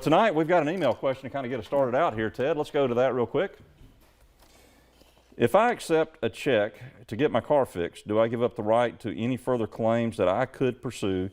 Tonight we've got an email question to kind of get us started out here, Ted. Let's go to that real quick. If I accept a check to get my car fixed, do I give up the right to any further claims that I could pursue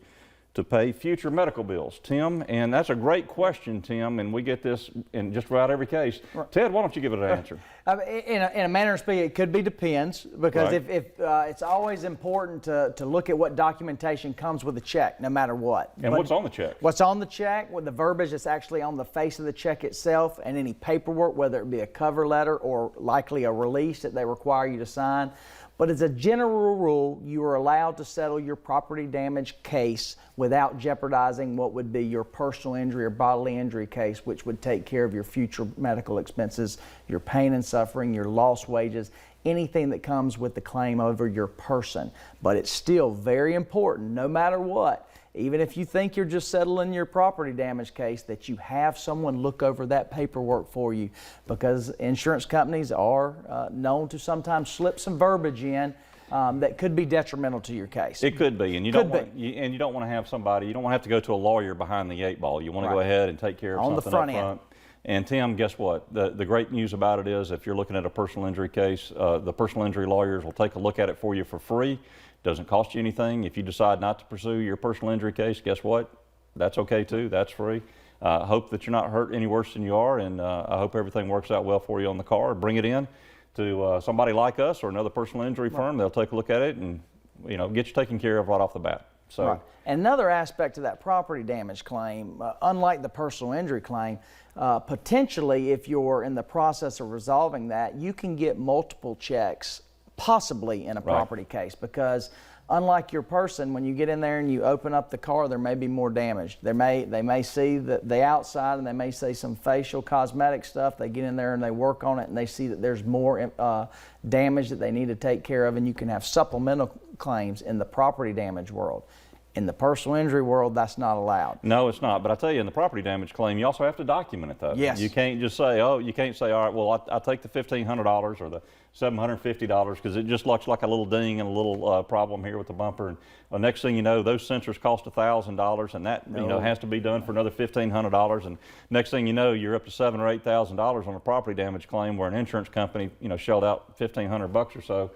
to pay future medical bills? Tim, and that's a great question, Tim, and we get this in just about every case. Right. Ted, why don't you give it an answer? In a manner of speaking, it could be depends, because Right. if it's always important to look at what documentation comes with the check, no matter what. And what's on the check? What's on the check, with the verbiage that's actually on the face of the check itself, and any paperwork, whether it be a cover letter or likely a release that they require you to sign. But as a general rule, you are allowed to settle your property damage case without jeopardizing what would be your personal injury or bodily injury case, which would take care of your future medical expenses, your pain and suffering, your lost wages, anything that comes with the claim over your person. But it's still very important, no matter what, even if you think you're just settling your property damage case, that you have someone look over that paperwork for you, because insurance companies are known to sometimes slip some verbiage in that could be detrimental to your case. It could be, and you don't want to have somebody. You don't want to have to go to a lawyer behind the eight ball. You want to go ahead and take care of something on the front up front. end. And Tim, guess what? The great news about it is, if you're looking at a personal injury case, the personal injury lawyers will take a look at it for you for free. Doesn't cost you anything. If you decide not to pursue your personal injury case, guess what? That's okay too. That's free. I hope that you're not hurt any worse than you are, and I hope everything works out well for you on the car. Bring it in to somebody like us or another personal injury firm. They'll take a look at it and get you taken care of right off the bat. So, right. Another aspect of that property damage claim, unlike the personal injury claim, potentially if you're in the process of resolving that, you can get multiple checks possibly in a property case, because unlike your person, when you get in there and you open up the car, there may be more damage. They may see the outside, and they may see some facial cosmetic stuff. They get in there and they work on it, and they see that there's more damage that they need to take care of, and you can have supplemental claims in the property damage world. In the personal injury world, that's not allowed. No, it's not. But I tell you, in the property damage claim, you also have to document it, though. Yes. You can't just say, all right, well, I'll take the $1,500 or the $750, because it just looks like a little ding and a little problem here with the bumper. And the next thing you know, those sensors cost $1,000, and that has to be done for another $1,500. And next thing you know, you're up to $7,000 or $8,000 on a property damage claim, where an insurance company shelled out $1,500 or so.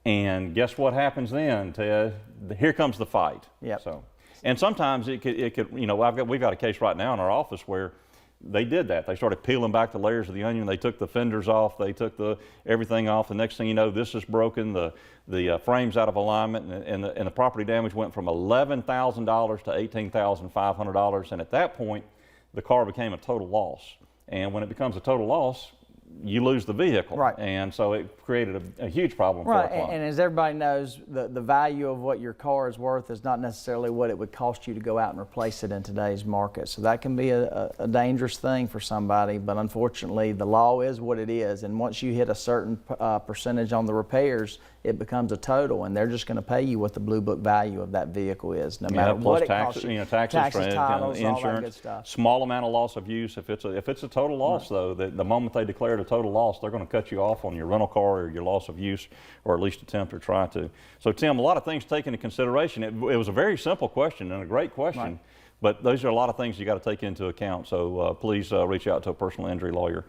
And guess what happens then, Ted? Here comes the fight. Yep. So, and sometimes it could we've got a case right now in our office where they did that. They started peeling back the layers of the onion. They took the fenders off. They took everything off. The next thing you know, this is broken. The frame's out of alignment, and the property damage went from $11,000 to $18,500. And at that point, the car became a total loss. And when it becomes a total loss, you lose the vehicle. Right. And so it created a huge problem for our client. And as everybody knows, the value of what your car is worth is not necessarily what it would cost you to go out and replace it in today's market. So that can be a dangerous thing for somebody, but unfortunately the law is what it is, and once you hit a certain percentage on the repairs, it becomes a total, and they're just going to pay you what the blue book value of that vehicle is, no matter what it costs you. Taxes, titles, insurance, all that good stuff. Small amount of loss of use. If it's a total loss, though, the moment they declare it a total loss, they're going to cut you off on your rental car or your loss of use, or at least attempt or try to. So, Tim, a lot of things taken into consideration. It was a very simple question and a great question. Right. But those are a lot of things you got to take into account. So please reach out to a personal injury lawyer